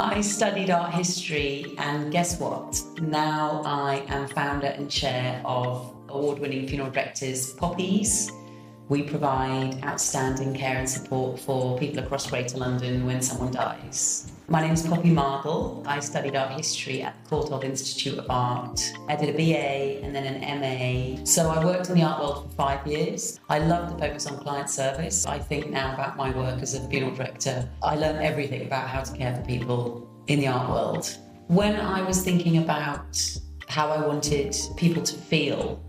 I studied art history, and guess what? Now I am founder and chair of award-winning funeral directors Poppies. We provide outstanding care and support for people across Greater London when someone dies. My name is Poppy Mardall. I studied art history at the Courtauld Institute of Art. I did a BA and then an MA. So I worked in the art world for 5 years. I love the focus on client service. I think now about my work as a funeral director. I learned everything about how to care for people in the art world. When I was thinking about how I wanted people to feel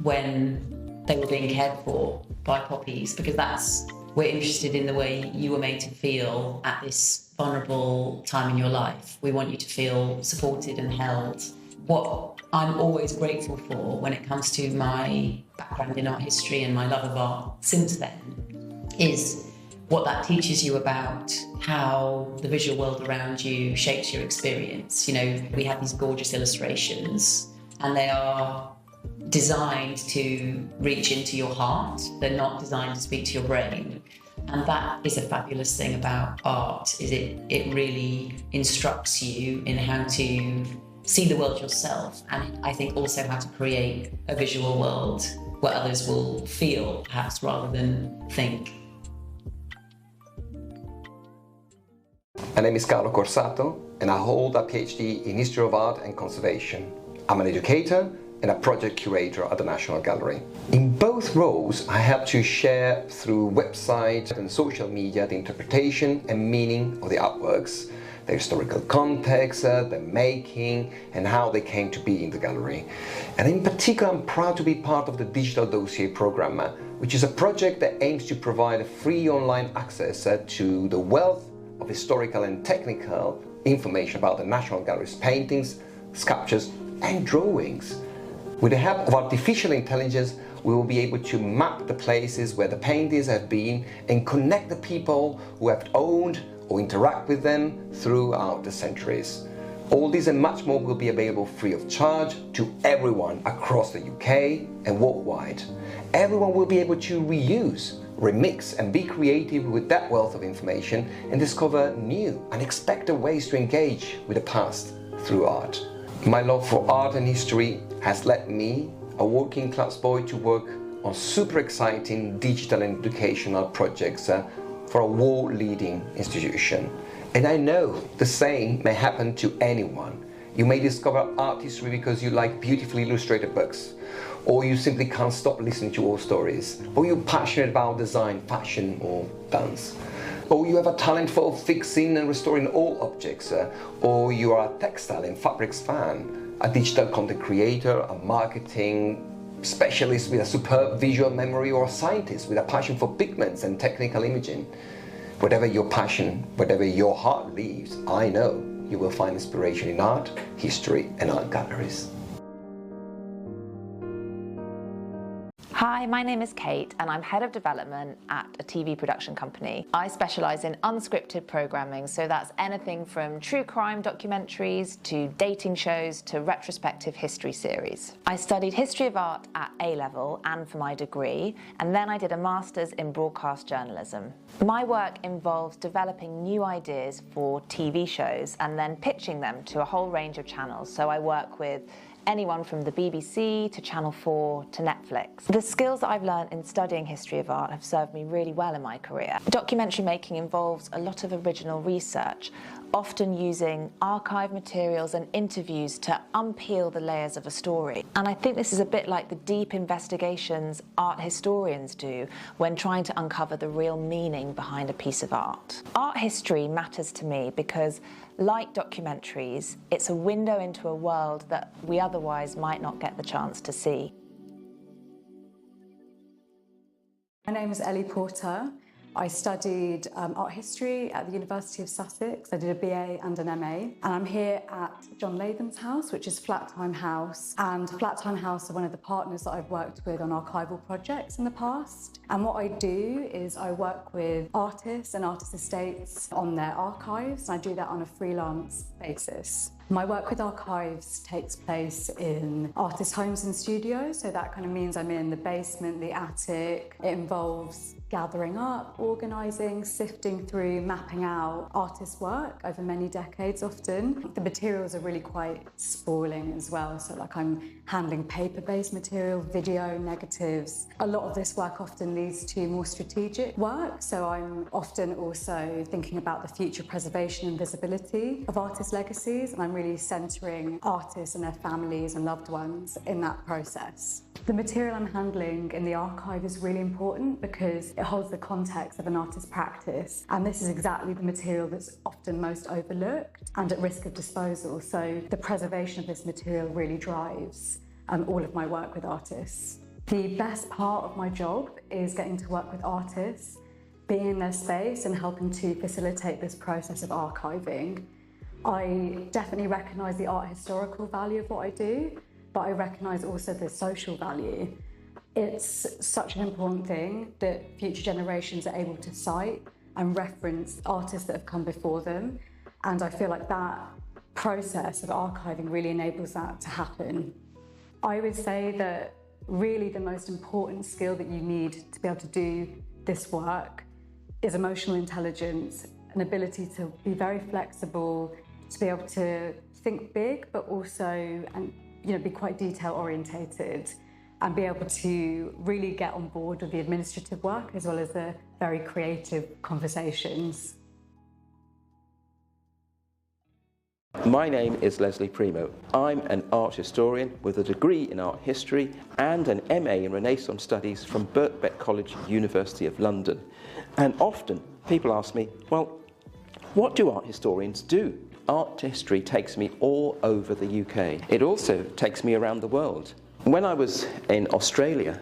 when they were being cared for by Poppies, because we're interested in the way you were made to feel at this vulnerable time in your life. We want you to feel supported and held. What I'm always grateful for when it comes to my background in art history and my love of art since then is what that teaches you about how the visual world around you shapes your experience. You know, we have these gorgeous illustrations and they are designed to reach into your heart. They're not designed to speak to your brain. And that is a fabulous thing about art, is it really instructs you in how to see the world yourself, and I think also how to create a visual world where others will feel, perhaps, rather than think. My name is Carlo Corsato, and I hold a PhD in History of Art and Conservation. I'm an educator and a project curator at the National Gallery. In both roles, I help to share through websites and social media the interpretation and meaning of the artworks, their historical context, their making, and how they came to be in the gallery. And in particular, I'm proud to be part of the Digital Dossier program, which is a project that aims to provide free online access to the wealth of historical and technical information about the National Gallery's paintings, sculptures, and drawings. With the help of artificial intelligence, we will be able to map the places where the paintings have been and connect the people who have owned or interact with them throughout the centuries. All this and much more will be available free of charge to everyone across the UK and worldwide. Everyone will be able to reuse, remix and be creative with that wealth of information and discover new, unexpected ways to engage with the past through art. My love for art and history has led me, a working class boy, to work on super exciting digital and educational projects for a world-leading institution. And I know the same may happen to anyone. You may discover art history because you like beautifully illustrated books, or you simply can't stop listening to old stories, or you're passionate about design, fashion, or dance. Or you have a talent for fixing and restoring old objects, or you are a textile and fabrics fan, a digital content creator, a marketing specialist with a superb visual memory, or a scientist with a passion for pigments and technical imaging. Whatever your passion, whatever your heart leaves, I know you will find inspiration in art, history, and art galleries. Hi, my name is Kate and I'm Head of Development at a TV production company. I specialise in unscripted programming, so that's anything from true crime documentaries to dating shows to retrospective history series. I studied History of Art at A-level and for my degree, and then I did a Master's in Broadcast Journalism. My work involves developing new ideas for TV shows and then pitching them to a whole range of channels, so I work with anyone from the BBC to Channel 4 to Netflix. The skills that I've learned in studying history of art have served me really well in my career. Documentary making involves a lot of original research, often using archive materials and interviews to unpeel the layers of a story. And I think this is a bit like the deep investigations art historians do when trying to uncover the real meaning behind a piece of art. Art history matters to me because, like documentaries, it's a window into a world that we otherwise might not get the chance to see. My name is Ellie Porter. I studied art history at the University of Sussex. I did a BA and an MA. And I'm here at John Latham's house, which is Flattime House. And Flattime House are one of the partners that I've worked with on archival projects in the past. And what I do is I work with artists and artist estates on their archives. And I do that on a freelance basis. My work with archives takes place in artists' homes and studios, so that kind of means I'm in the basement, the attic. It involves gathering up, organising, sifting through, mapping out artists' work over many decades often. The materials are really quite sprawling as well, so like I'm handling paper-based material, video, negatives. A lot of this work often leads to more strategic work, so I'm often also thinking about the future preservation and visibility of artists' legacies, and I'm really centering artists and their families and loved ones in that process. The material I'm handling in the archive is really important because it holds the context of an artist's practice, and this is exactly the material that's often most overlooked and at risk of disposal. So the preservation of this material really drives all of my work with artists. The best part of my job is getting to work with artists, being in their space and helping to facilitate this process of archiving. I definitely recognise the art historical value of what I do, but I recognise also the social value. It's such an important thing that future generations are able to cite and reference artists that have come before them, and I feel like that process of archiving really enables that to happen. I would say that really the most important skill that you need to be able to do this work is emotional intelligence, an ability to be very flexible, to be able to think big, but also be quite detail orientated and be able to really get on board with the administrative work as well as the very creative conversations. My name is Leslie Primo. I'm an art historian with a degree in art history and an MA in Renaissance Studies from Birkbeck College, University of London. And often people ask me, well, what do art historians do? Art history takes me all over the UK. It also takes me around the world. When I was in Australia,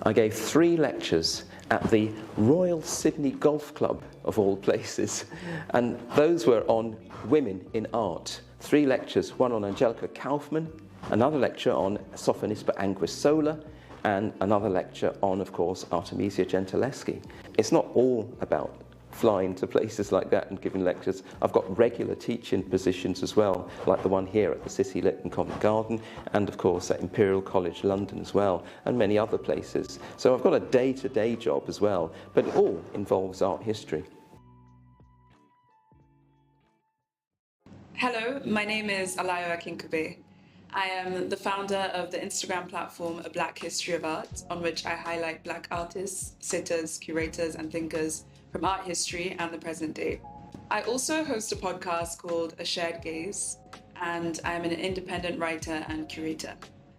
I gave 3 lectures at the Royal Sydney Golf Club, of all places, and those were on women in art. 3 lectures, one on Angelica Kaufman, another lecture on Sophonisba Anguissola, and another lecture on, of course, Artemisia Gentileschi. It's not all about flying to places like that and giving lectures. I've got regular teaching positions as well, like the one here at the Cissy Lytton Covent Garden, and of course at Imperial College London as well, and many other places. So I've got a day-to-day job as well, but it all involves art history. Hello, my name is Alayo Akinkube. I am the founder of the Instagram platform A Black History of Art, on which I highlight Black artists, sitters, curators, and thinkers from art history and the present day. I also host a podcast called A Shared Gaze, and I am an independent writer and curator.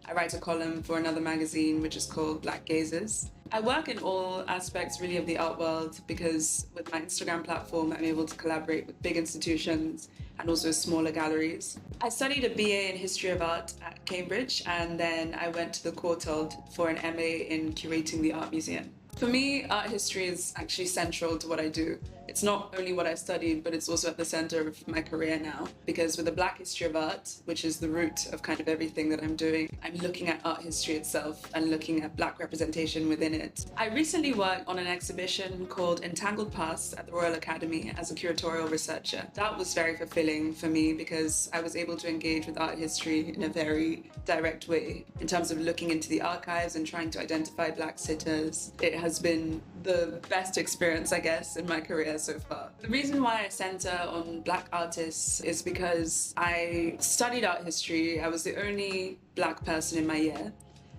I write a column for another magazine which is called Black Gazes. I work in all aspects really of the art world because with my Instagram platform I'm able to collaborate with big institutions and also smaller galleries. I studied a BA in History of Art at Cambridge, and then I went to the Courtauld for an MA in curating the Art Museum. For me, art history is actually central to what I do. It's not only what I studied, but it's also at the center of my career now. Because with the Black History of Art, which is the root of kind of everything that I'm doing, I'm looking at art history itself and looking at Black representation within it. I recently worked on an exhibition called Entangled Past at the Royal Academy as a curatorial researcher. That was very fulfilling for me because I was able to engage with art history in a very direct way in terms of looking into the archives and trying to identify Black sitters. It has been the best experience, I guess, in my career so far. The reason why I center on Black artists is because I studied art history. I was the only Black person in my year.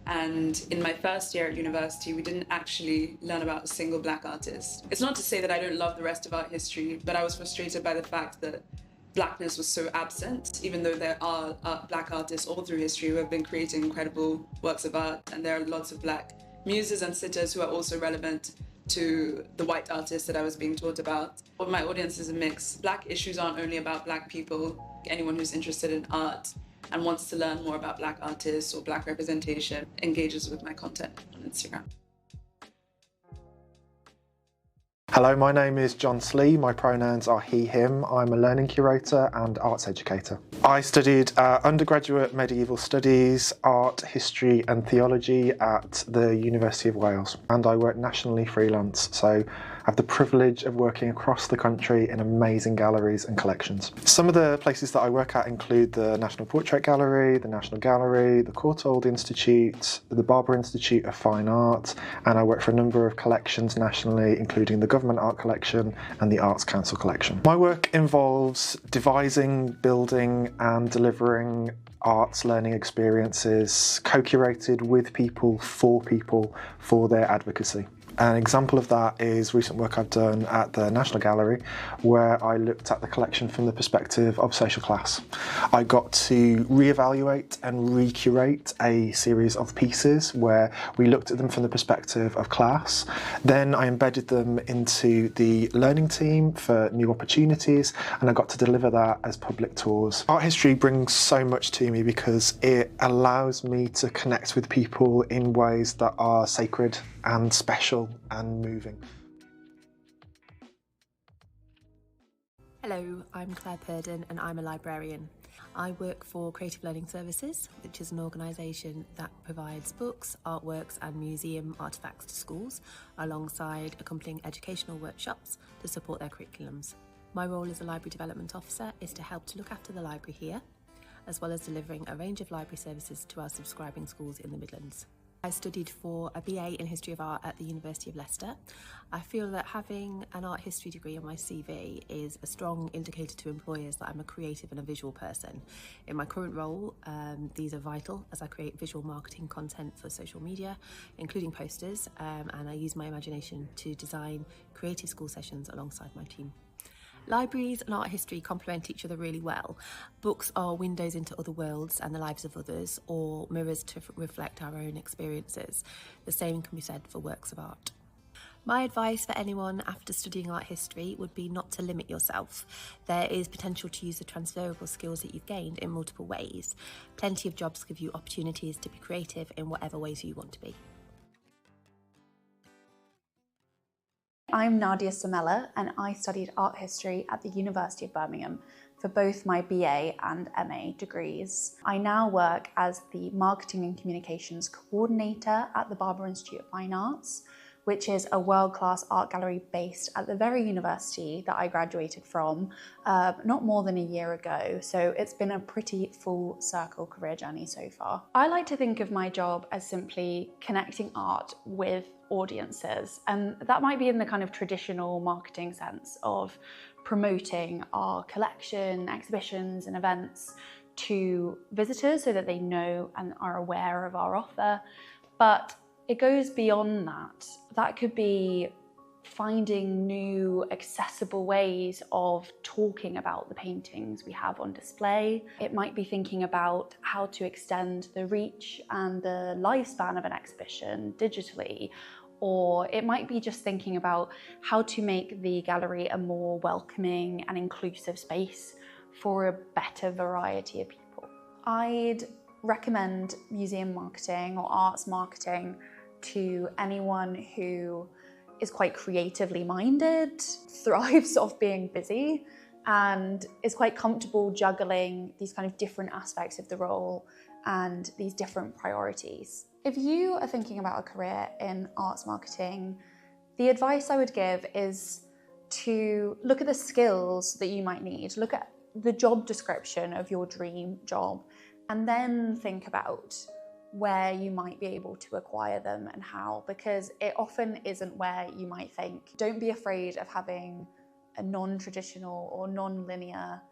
And in my first year at university, we didn't actually learn about a single Black artist. It's not to say that I don't love the rest of art history, but I was frustrated by the fact that Blackness was so absent, even though there are Black artists all through history who have been creating incredible works of art, and there are lots of Black muses and sitters who are also relevant to the white artists that I was being taught about. But my audience is a mix. Black issues aren't only about Black people. Anyone who's interested in art and wants to learn more about Black artists or Black representation engages with my content on Instagram. Hello, my name is John Sleigh. My pronouns are he, him. I'm a learning curator and arts educator. I studied undergraduate medieval studies, art, history and theology at the University of Wales, and I work nationally freelance. So I have the privilege of working across the country in amazing galleries and collections. Some of the places that I work at include the National Portrait Gallery, the National Gallery, the Courtauld Institute, the Barber Institute of Fine Art, and I work for a number of collections nationally, including the Government Art Collection and the Arts Council Collection. My work involves devising, building and delivering arts learning experiences co-curated with people for their advocacy. An example of that is recent work I've done at the National Gallery, where I looked at the collection from the perspective of social class. I got to reevaluate and recurate a series of pieces where we looked at them from the perspective of class. Then I embedded them into the learning team for new opportunities, and I got to deliver that as public tours. Art history brings so much to me because it allows me to connect with people in ways that are sacred and special and moving. Hello, I'm Claire Purdon and I'm a librarian. I work for Creative Learning Services, which is an organisation that provides books, artworks and museum artefacts to schools, alongside accompanying educational workshops to support their curriculums. My role as a Library Development Officer is to help to look after the library here, as well as delivering a range of library services to our subscribing schools in the Midlands. I studied for a BA in History of Art at the University of Leicester. I feel that having an art history degree on my CV is a strong indicator to employers that I'm a creative and a visual person. In my current role, these are vital as I create visual marketing content for social media, including posters, and I use my imagination to design creative school sessions alongside my team. Libraries and art history complement each other really well. Books are windows into other worlds and the lives of others, or mirrors to reflect our own experiences. The same can be said for works of art. My advice for anyone after studying art history would be not to limit yourself. There is potential to use the transferable skills that you've gained in multiple ways. Plenty of jobs give you opportunities to be creative in whatever ways you want to be. I'm Nadia Sommella and I studied art history at the University of Birmingham for both my BA and MA degrees. I now work as the Marketing and Communications Coordinator at the Barber Institute of Fine Arts, which is a world-class art gallery based at the very university that I graduated from not more than a year ago. So it's been a pretty full circle career journey so far. I like to think of my job as simply connecting art with audiences, and that might be in the kind of traditional marketing sense of promoting our collection, exhibitions and events to visitors so that they know and are aware of our offer. But it goes beyond that. That could be finding new accessible ways of talking about the paintings we have on display. It might be thinking about how to extend the reach and the lifespan of an exhibition digitally, or it might be just thinking about how to make the gallery a more welcoming and inclusive space for a better variety of people. I'd recommend museum marketing or arts marketing to anyone who is quite creatively minded, thrives off being busy, and is quite comfortable juggling these kind of different aspects of the role and these different priorities. If you are thinking about a career in arts marketing, the advice I would give is to look at the skills that you might need, look at the job description of your dream job, and then think about where you might be able to acquire them and how, because it often isn't where you might think. Don't be afraid of having a non-traditional or non-linear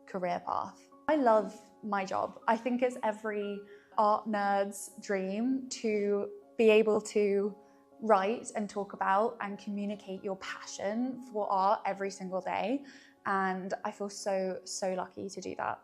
career path. I love my job. I think it's every art nerd's dream to be able to write and talk about and communicate your passion for art every single day. And I feel so lucky to do that.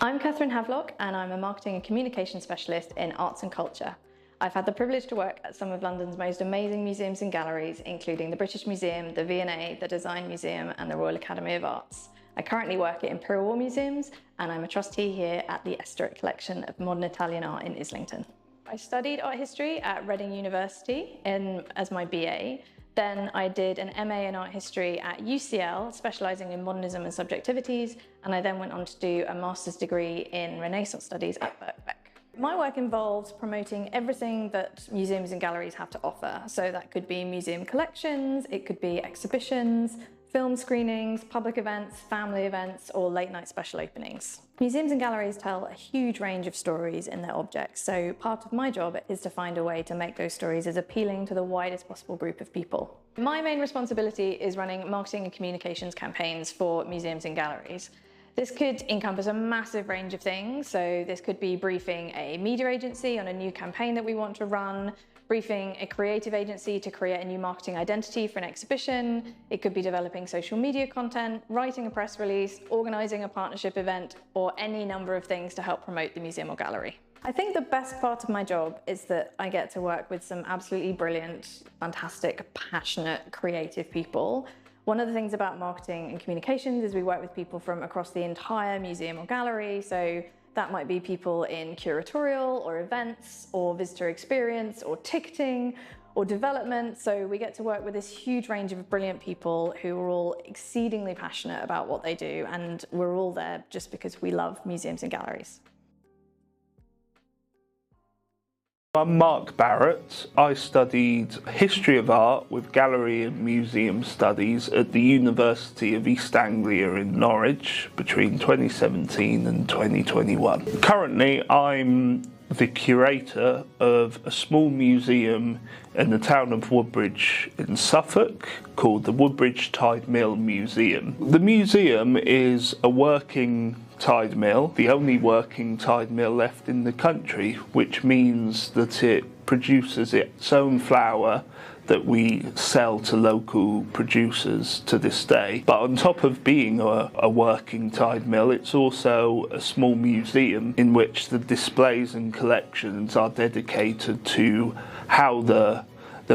I'm Kathryn Havelock and I'm a marketing and communication specialist in arts and culture. I've had the privilege to work at some of London's most amazing museums and galleries, including the British Museum, the V&A, the Design Museum and the Royal Academy of Arts. I currently work at Imperial War Museums and I'm a trustee here at the Estoril Collection of Modern Italian Art in Islington. I studied art history at Reading University as my BA. Then I did an MA in art history at UCL, specialising in modernism and subjectivities, and I then went on to do a master's degree in Renaissance studies at Birkbeck. My work involves promoting everything that museums and galleries have to offer. So that could be museum collections, it could be exhibitions, film screenings, public events, family events, or late night special openings. Museums and galleries tell a huge range of stories in their objects, so part of my job is to find a way to make those stories as appealing to the widest possible group of people. My main responsibility is running marketing and communications campaigns for museums and galleries. This could encompass a massive range of things, so this could be briefing a media agency on a new campaign that we want to run, briefing a creative agency to create a new marketing identity for an exhibition. It could be developing social media content, writing a press release, organising a partnership event, or any number of things to help promote the museum or gallery. I think the best part of my job is that I get to work with some absolutely brilliant, fantastic, passionate, creative people. One of the things about marketing and communications is we work with people from across the entire museum or gallery, so that might be people in curatorial or events or visitor experience or ticketing or development. So we get to work with this huge range of brilliant people who are all exceedingly passionate about what they do, and we're all there just because we love museums and galleries. I'm Mark Barrett. I studied History of Art with Gallery and Museum Studies at the University of East Anglia in Norwich between 2017 and 2021. Currently, I'm the curator of a small museum in the town of Woodbridge in Suffolk called the Woodbridge Tide Mill Museum. The museum is a working tide mill, the only working tide mill left in the country, which means that it produces its own flour that we sell to local producers to this day. But on top of being a working tide mill, it's also a small museum in which the displays and collections are dedicated to how the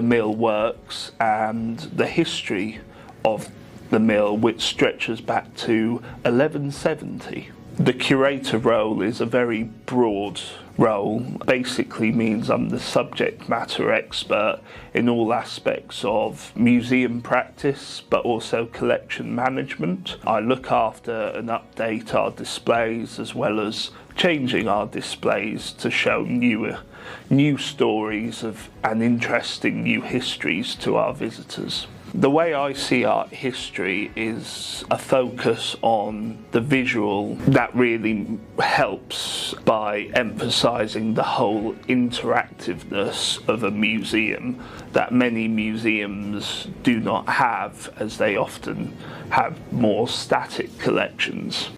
mill works and the history of the mill, which stretches back to 1170. The curator role is a very broad role. Basically means I'm the subject matter expert in all aspects of museum practice, but also collection management. I look after and update our displays as well as changing our displays to show new stories and interesting new histories to our visitors. The way I see art history is a focus on the visual that really helps by emphasising the whole interactiveness of a museum that many museums do not have, as they often have more static collections.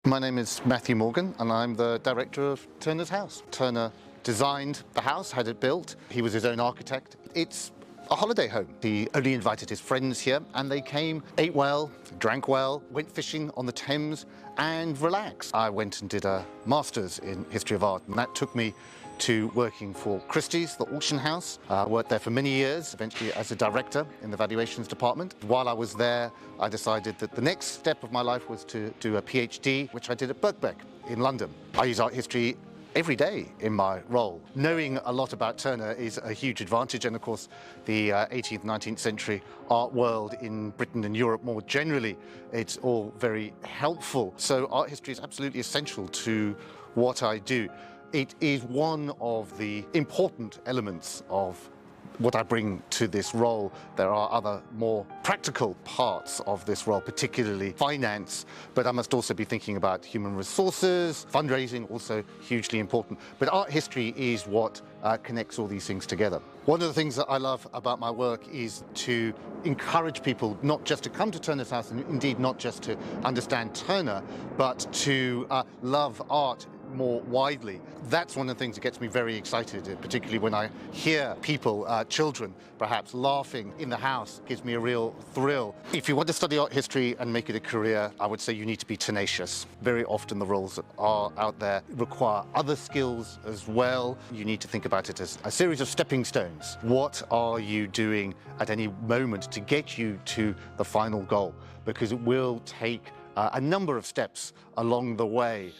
My name is Matthew Morgan and I'm the director of Turner's House. Turner designed the house, had it built. He was his own architect. It's a holiday home. He only invited his friends here and they came, ate well, drank well, went fishing on the Thames and relaxed. I went and did a master's in history of art and that took me to working for Christie's, the auction house. I worked there for many years, eventually as a director in the valuations department. While I was there, I decided that the next step of my life was to do a PhD, which I did at Birkbeck in London. I use art history every day in my role. Knowing a lot about Turner is a huge advantage, and of course the 18th, 19th century art world in Britain and Europe more generally, it's all very helpful. So art history is absolutely essential to what I do. It is one of the important elements of what I bring to this role. There are other more practical parts of this role, particularly finance, but I must also be thinking about human resources, fundraising, also hugely important. But art history is what connects all these things together. One of the things that I love about my work is to encourage people not just to come to Turner's House, and indeed not just to understand Turner, but to love art more widely. That's one of the things that gets me very excited, particularly when I hear people, children perhaps, laughing in the house. Gives me a real thrill. If you want to study art history and make it a career, I would say you need to be tenacious. Very often the roles that are out there require other skills as well. You need to think about it as a series of stepping stones. What are you doing at any moment to get you to the final goal? Because it will take a number of steps along the way,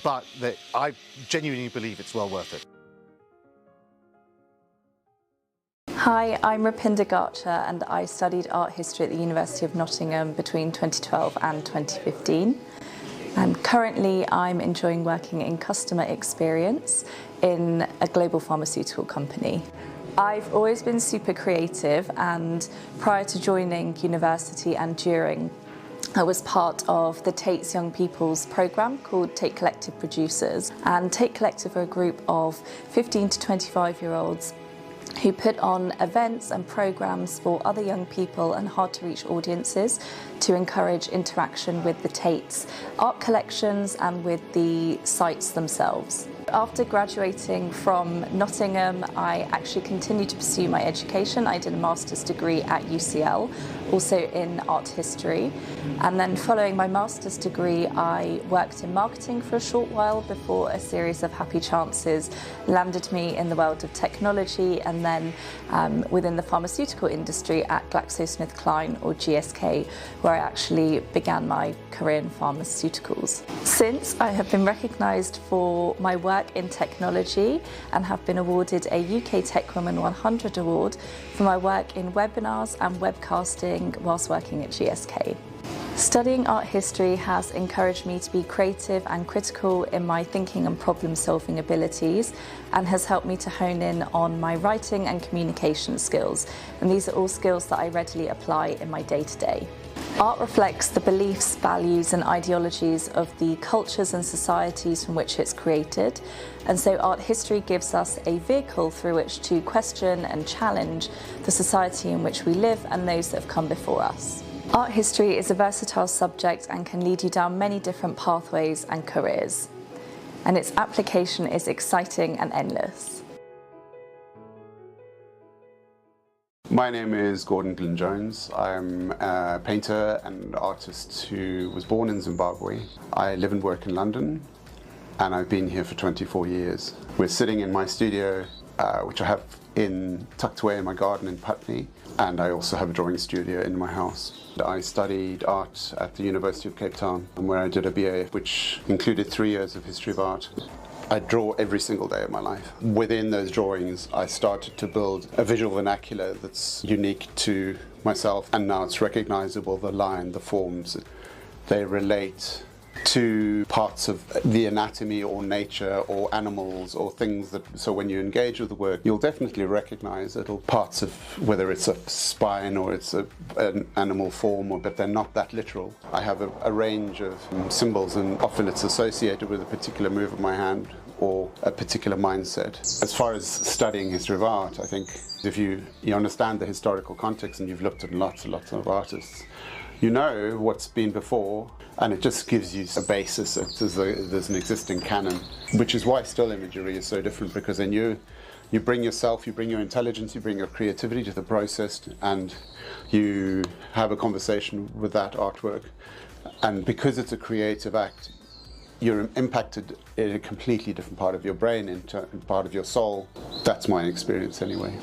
but I genuinely believe it's well worth it. Hi, I'm Rupinder Garcha and I studied art history at the University of Nottingham between 2012 and 2015. And currently I'm enjoying working in customer experience in a global pharmaceutical company. I've always been super creative, and prior to joining university and during, I was part of the Tate's Young People's programme called Tate Collective Producers. And Tate Collective are a group of 15 to 25-year-olds who put on events and programmes for other young people and hard-to-reach audiences to encourage interaction with the Tate's art collections and with the sites themselves. After graduating from Nottingham, I actually continued to pursue my education. I did a master's degree at UCL, also in art history. And then following my master's degree, I worked in marketing for a short while before a series of happy chances landed me in the world of technology, and then within the pharmaceutical industry at GlaxoSmithKline, or GSK, where I actually began my career in pharmaceuticals. Since, I have been recognised for my work in technology and have been awarded a UK Tech Woman 100 award for my work in webinars and webcasting whilst working at GSK. Studying art history has encouraged me to be creative and critical in my thinking and problem-solving abilities, and has helped me to hone in on my writing and communication skills. And these are all skills that I readily apply in my day-to-day. Art reflects the beliefs, values and ideologies of the cultures and societies from which it's created, and so art history gives us a vehicle through which to question and challenge the society in which we live and those that have come before us. Art history is a versatile subject and can lead you down many different pathways and careers, and its application is exciting and endless. My name is Glyn-Jones. I'm a painter and artist who was born in Zimbabwe. I live and work in London, and I've been here for 24 years. We're sitting in my studio, which I have tucked away in my garden in Putney, and I also have a drawing studio in my house. I studied art at the University of Cape Town, where I did a BA, which included 3 years of history of art. I draw every single day of my life. Within those drawings, I started to build a visual vernacular that's unique to myself, and now it's recognizable, the line, the forms. They relate to parts of the anatomy or nature or animals or things that, so when you engage with the work, you'll definitely recognize little parts of, whether it's a spine or it's an animal form, but they're not that literal. I have a range of symbols, and often it's associated with a particular move of my hand or a particular mindset. As far as studying history of art, I think if you understand the historical context and you've looked at lots and lots of artists, you know what's been before, and it just gives you a basis. There's an existing canon, which is why still imagery is so different, because then you bring yourself, you bring your intelligence, you bring your creativity to the process, and you have a conversation with that artwork. And because it's a creative act, you're impacted in a completely different part of your brain, in part of your soul. That's my experience anyway.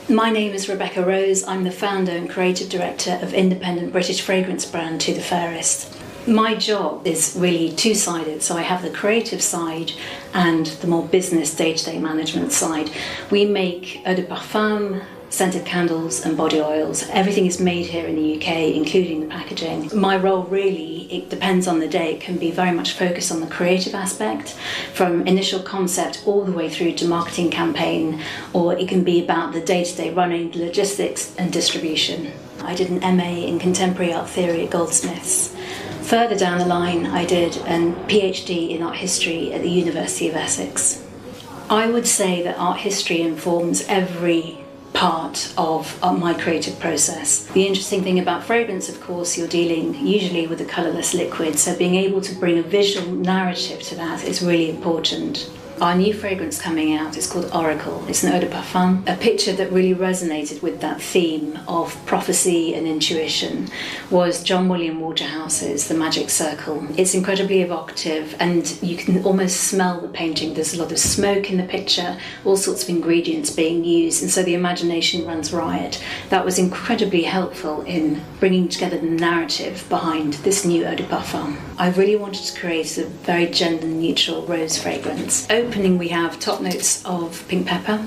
My name is Rebecca Rose. I'm the founder and creative director of independent British fragrance brand To The Fairest. My job is really two-sided, so I have the creative side and the more business day-to-day management side. We make eau de parfum, scented candles and body oils. Everything is made here in the UK, including the packaging. My role really, it depends on the day. It can be very much focused on the creative aspect, from initial concept all the way through to marketing campaign, or it can be about the day-to-day running, logistics and distribution. I did an MA in Contemporary Art Theory at Goldsmiths. Further down the line, I did a PhD in art history at the University of Essex. I would say that art history informs every part of my creative process. The interesting thing about fragrance, of course, you're dealing usually with a colourless liquid, so being able to bring a visual narrative to that is really important. Our new fragrance coming out is called Oracle. It's an eau de parfum, a picture that really resonated with that theme of prophecy and intuition was John William Waterhouse's The Magic Circle. It's incredibly evocative, and you can almost smell the painting. There's a lot of smoke in the picture, all sorts of ingredients being used, and so the imagination runs riot. That was incredibly helpful in bringing together the narrative behind this new eau de parfum. I really wanted to create a very gender-neutral rose fragrance. Opening, we have top notes of pink pepper,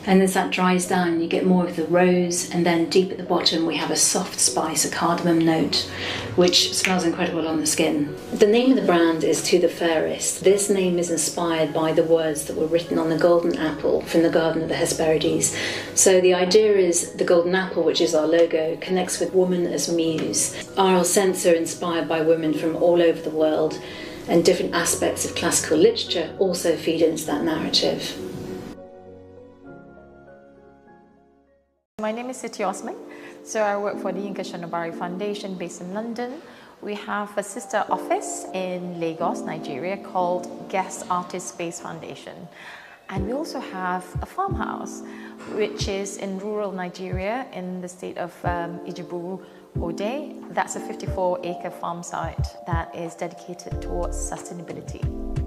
And as that dries down, you get more of the rose, and then deep at the bottom we have a soft spice, a cardamom note, which smells incredible on the skin. The name of the brand is To the Fairest. This name is inspired by the words that were written on the golden apple from the Garden of the Hesperides. So the idea is the golden apple, which is our logo, connects with woman as muse. Our scents are inspired by women from all over the world, and different aspects of classical literature also feed into that narrative. My name is Siti Osman. So I work for the Yinka Shonobari Foundation based in London. We have a sister office in Lagos, Nigeria called Guest Artist Space Foundation. And we also have a farmhouse, which is in rural Nigeria in the state of Ijebu Ode. That's a 54-acre farm site that is dedicated towards sustainability.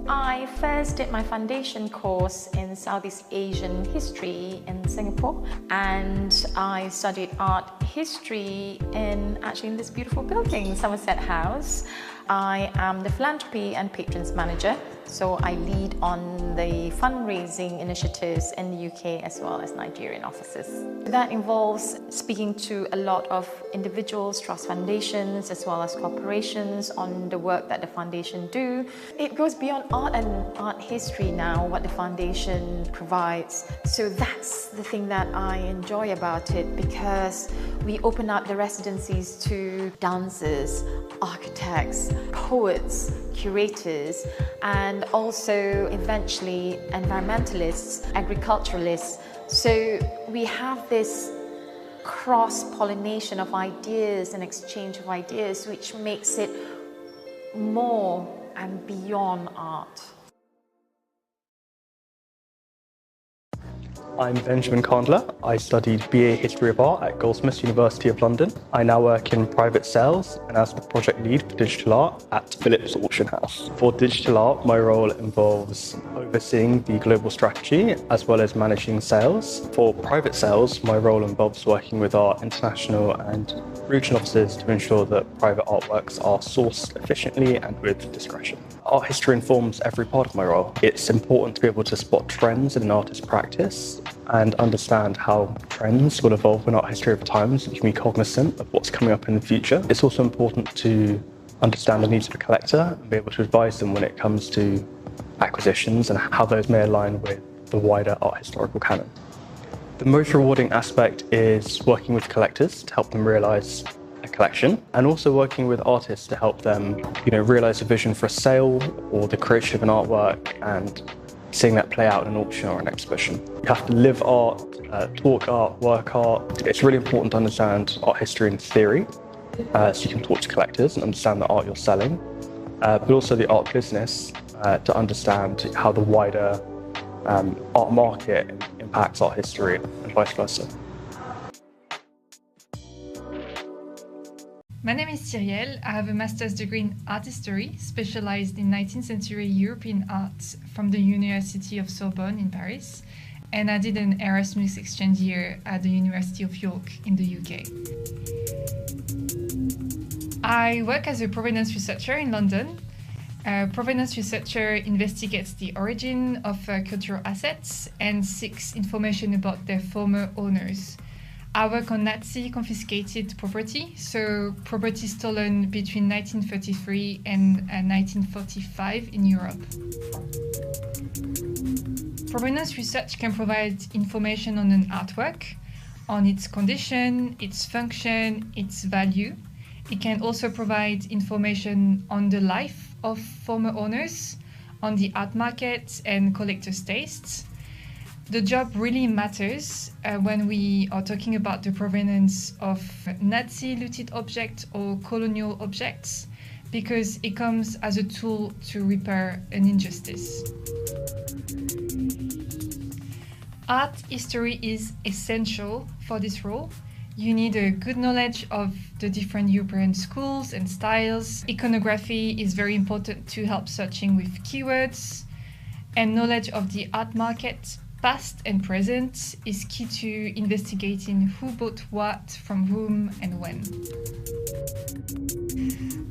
I first did my foundation course in Southeast Asian history in Singapore, and I studied art history in this beautiful building, Somerset House. I am the philanthropy and patrons manager, so I lead on the fundraising initiatives in the UK as well as Nigerian offices. That involves speaking to a lot of individuals, trust foundations, as well as corporations on the work that the foundation do. It goes beyond art and art history now, what the foundation provides. So that's the thing that I enjoy about it, because we open up the residencies to dancers, architects, poets, curators, and also eventually environmentalists, agriculturalists. So we have this cross-pollination of ideas and exchange of ideas, which makes it more and beyond art. I'm Benjamin Candler. I studied BA History of Art at Goldsmiths, University of London. I now work in private sales and as the project lead for digital art at Philips Auction House. For digital art, my role involves overseeing the global strategy as well as managing sales. For private sales, my role involves working with our international and regional offices to ensure that private artworks are sourced efficiently and with discretion. Art history informs every part of my role. It's important to be able to spot trends in an artist's practice and understand how trends will evolve in art history over time, so you can be cognizant of what's coming up in the future. It's also important to understand the needs of a collector and be able to advise them when it comes to acquisitions and how those may align with the wider art historical canon. The most rewarding aspect is working with collectors to help them realise a collection, and also working with artists to help them, realise a vision for a sale or the creation of an artwork and seeing that play out in an auction or an exhibition. You have to live art, talk art, work art. It's really important to understand art history and theory, so you can talk to collectors and understand the art you're selling, but also the art business to understand how the wider art market impacts art history and vice versa. My name is Cyrielle. I have a master's degree in art history, specialized in 19th century European art from the University of Sorbonne in Paris, and I did an Erasmus exchange year at the University of York in the UK. I work as a provenance researcher in London. A provenance researcher investigates the origin of cultural assets and seeks information about their former owners. I work on Nazi confiscated property, so property stolen between 1933 and 1945 in Europe. Provenance research can provide information on an artwork, on its condition, its function, its value. It can also provide information on the life of former owners, on the art market and collectors' tastes. The job really matters when we are talking about the provenance of Nazi-looted objects or colonial objects, because it comes as a tool to repair an injustice. Art history is essential for this role. You need a good knowledge of the different European schools and styles. Iconography is very important to help searching with keywords, and knowledge of the art market, past and present, is key to investigating who bought what from whom and when.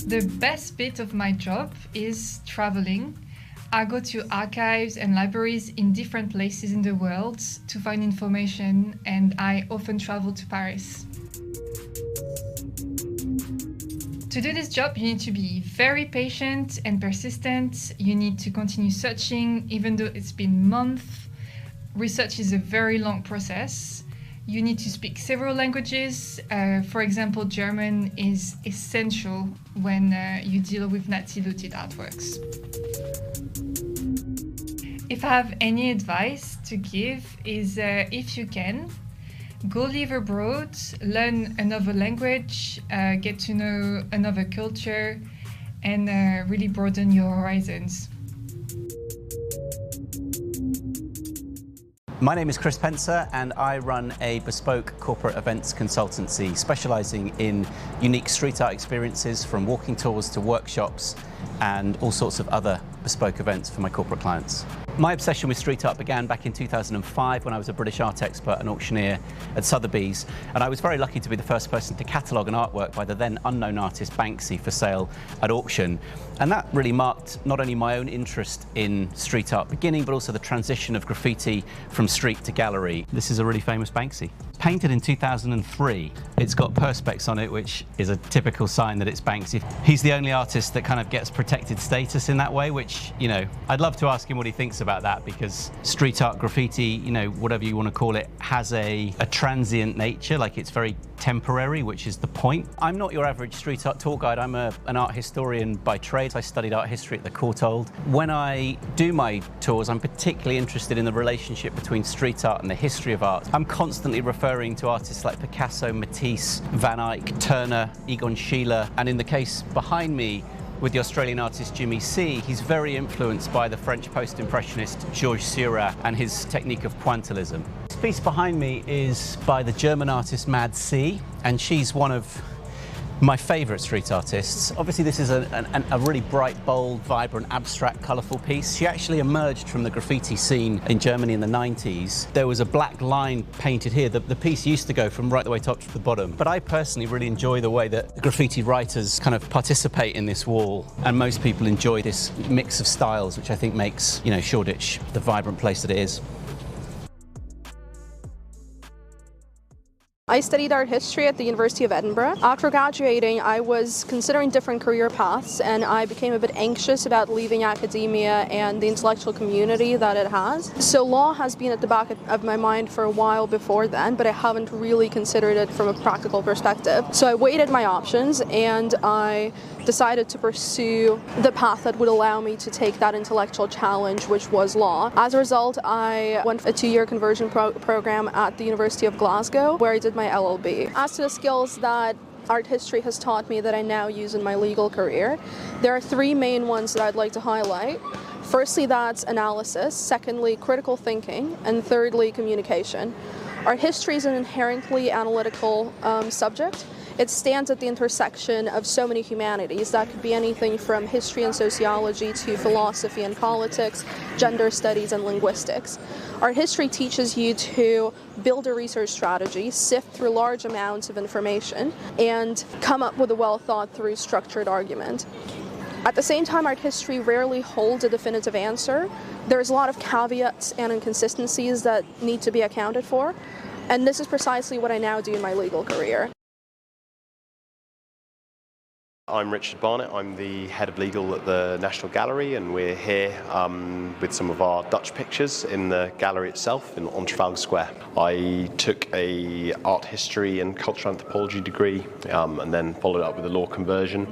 The best bit of my job is traveling. I go to archives and libraries in different places in the world to find information, and I often travel to Paris. To do this job, you need to be very patient and persistent. You need to continue searching, even though it's been months. Research is a very long process. You need to speak several languages. For example, German is essential when you deal with Nazi-looted artworks. If I have any advice to give is if you can, go live abroad, learn another language, get to know another culture, and really broaden your horizons. My name is Chris Pencer, and I run a bespoke corporate events consultancy specialising in unique street art experiences, from walking tours to workshops and all sorts of other bespoke events for my corporate clients. My obsession with street art began back in 2005 when I was a British art expert and auctioneer at Sotheby's, and I was very lucky to be the first person to catalogue an artwork by the then unknown artist Banksy for sale at auction. And that really marked not only my own interest in street art beginning, but also the transition of graffiti from street to gallery. This is a really famous Banksy. Painted in 2003. It's got perspex on it, which is a typical sign that it's Banksy. He's the only artist that kind of gets protected status in that way, which, you know, I'd love to ask him what he thinks about that, because street art, graffiti, you know, whatever you want to call it, has a transient nature, like it's very temporary, which is the point. I'm not your average street art tour guide. I'm an art historian by trade. I studied art history at the Courtauld. When I do my tours, I'm particularly interested in the relationship between street art and the history of art. I'm constantly referring to artists like Picasso, Matisse, Van Eyck, Turner, Egon Schiele, and in the case behind me, with the Australian artist Jimmy C, he's very influenced by the French post-impressionist Georges Seurat and his technique of pointillism. This piece behind me is by the German artist Mad C, and she's one of my favourite street artists. Obviously this is a really bright, bold, vibrant, abstract, colourful piece. She actually emerged from the graffiti scene in Germany in the 90s. There was a black line painted here. The piece used to go from right the way top to the bottom. But I personally really enjoy the way that graffiti writers kind of participate in this wall. And most people enjoy this mix of styles, which I think makes, you know, Shoreditch the vibrant place that it is. I studied art history at the University of Edinburgh. After graduating, I was considering different career paths, and I became a bit anxious about leaving academia and the intellectual community that it has. So law has been at the back of my mind for a while before then, but I haven't really considered it from a practical perspective. So I weighed my options, and I decided to pursue the path that would allow me to take that intellectual challenge, which was law. As a result, I went a 2-year conversion program at the University of Glasgow, where I did my LLB. As to the skills that art history has taught me that I now use in my legal career, there are 3 main ones that I'd like to highlight. Firstly, that's analysis. Secondly, critical thinking. And thirdly, communication. Art history is an inherently analytical subject. It stands at the intersection of so many humanities. That could be anything from history and sociology to philosophy and politics, gender studies and linguistics. Art history teaches you to build a research strategy, sift through large amounts of information, and come up with a well-thought-through structured argument. At the same time, art history rarely holds a definitive answer. There's a lot of caveats and inconsistencies that need to be accounted for, and this is precisely what I now do in my legal career. I'm Richard Barnett, I'm the head of legal at the National Gallery, and we're here with some of our Dutch pictures in the gallery itself on Trafalgar Square. I took a art history and cultural anthropology degree and then followed up with a law conversion.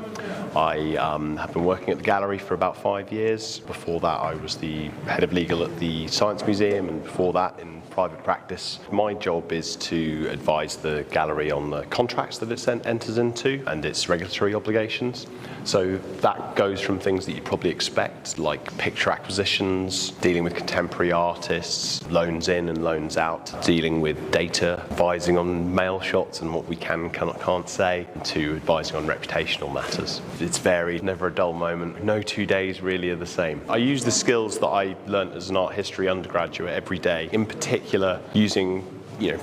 I have been working at the gallery for about 5 years. Before that I was the head of legal at the Science Museum, and before that in private practice. My job is to advise the gallery on the contracts that it enters into and its regulatory obligations. So that goes from things that you probably expect, like picture acquisitions, dealing with contemporary artists, loans in and loans out, dealing with data, advising on mail shots and what we can can't say, to advising on reputational matters. It's varied, never a dull moment. No 2 days really are the same. I use the skills that I learnt as an art history undergraduate every day, in particular using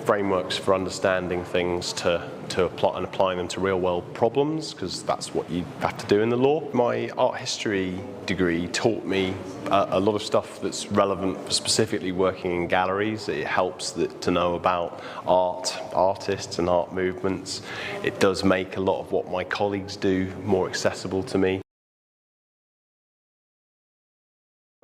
frameworks for understanding things to apply and applying them to real world problems, because that's what you have to do in the law. My art history degree taught me a lot of stuff that's relevant for specifically working in galleries. It helps to know about art, artists and art movements. It does make a lot of what my colleagues do more accessible to me.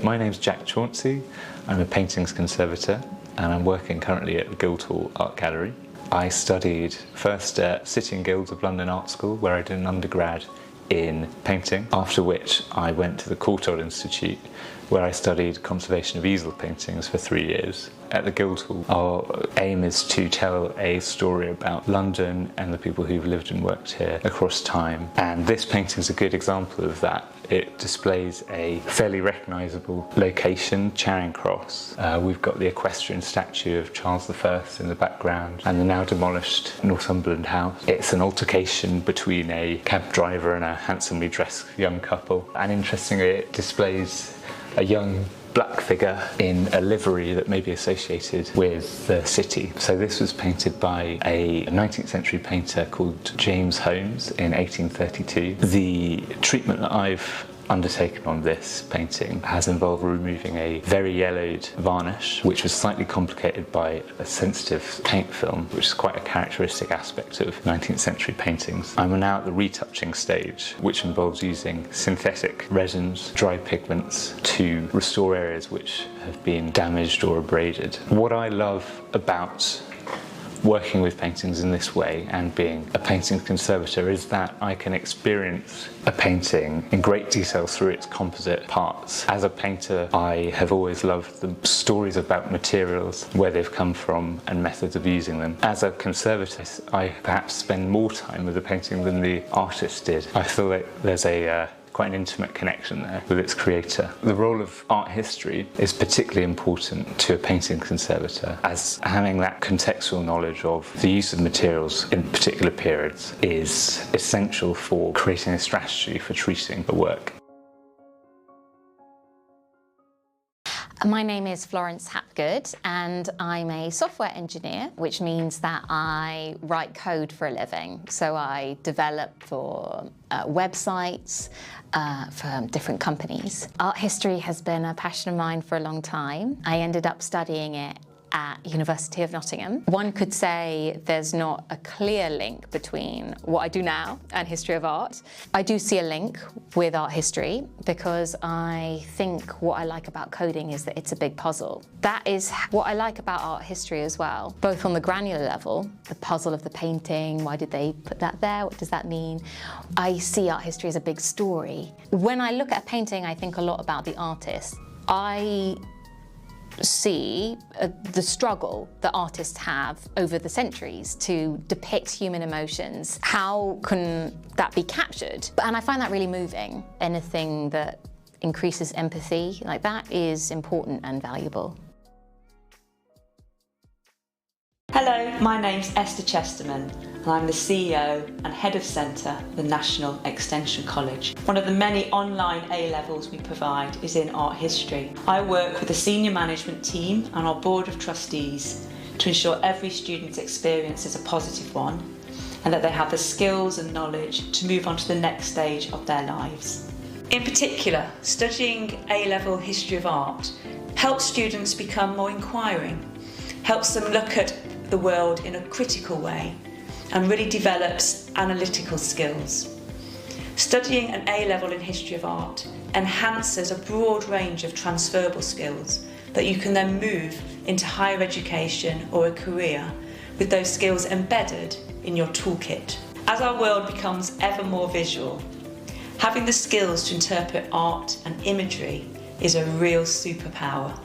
My name's Jack Chauncey. I'm a paintings conservator and I'm working currently at the Guildhall Art Gallery. I studied first at City & Guilds of London Art School, where I did an undergrad in painting, after which I went to the Courtauld Institute, where I studied conservation of easel paintings for 3 years. At the Guildhall, our aim is to tell a story about London and the people who've lived and worked here across time. And this painting is a good example of that. It displays a fairly recognisable location, Charing Cross. We've got the equestrian statue of Charles I in the background and the now demolished Northumberland House. It's an altercation between a cab driver and a handsomely dressed young couple. And interestingly, it displays a young black figure in a livery that may be associated with the city. So this was painted by a 19th century painter called James Holmes in 1832. The treatment that I've undertaken on this painting has involved removing a very yellowed varnish, which was slightly complicated by a sensitive paint film, which is quite a characteristic aspect of 19th century paintings. I'm now at the retouching stage, which involves using synthetic resins, dry pigments to restore areas which have been damaged or abraded. What I love about working with paintings in this way and being a painting conservator is that I can experience a painting in great detail through its composite parts. As a painter, I have always loved the stories about materials, where they've come from and methods of using them. As a conservator, I perhaps spend more time with the painting than the artist did. I feel like there's quite an intimate connection there with its creator. The role of art history is particularly important to a painting conservator, as having that contextual knowledge of the use of materials in particular periods is essential for creating a strategy for treating a work. My name is Florence Hapgood and I'm a software engineer, which means that I write code for a living. So I develop for websites for different companies. Art history has been a passion of mine for a long time. I ended up studying it at University of Nottingham. One could say there's not a clear link between what I do now and history of art. I do see a link with art history because I think what I like about coding is that it's a big puzzle. That is what I like about art history as well, both on the granular level, the puzzle of the painting, why did they put that there, what does that mean? I see art history as a big story. When I look at a painting, I think a lot about the artist. I see the struggle that artists have over the centuries to depict human emotions. How can that be captured? And I find that really moving. Anything that increases empathy like that is important and valuable. Hello, my name's Esther Chesterman and I'm the CEO and Head of Centre of the National Extension College. One of the many online A-levels we provide is in art history. I work with the senior management team and our board of trustees to ensure every student's experience is a positive one and that they have the skills and knowledge to move on to the next stage of their lives. In particular, studying A-level history of art helps students become more inquiring, helps them look at the world in a critical way and really develops analytical skills. Studying an A-level in history of art enhances a broad range of transferable skills that you can then move into higher education or a career with those skills embedded in your toolkit. As our world becomes ever more visual, having the skills to interpret art and imagery is a real superpower.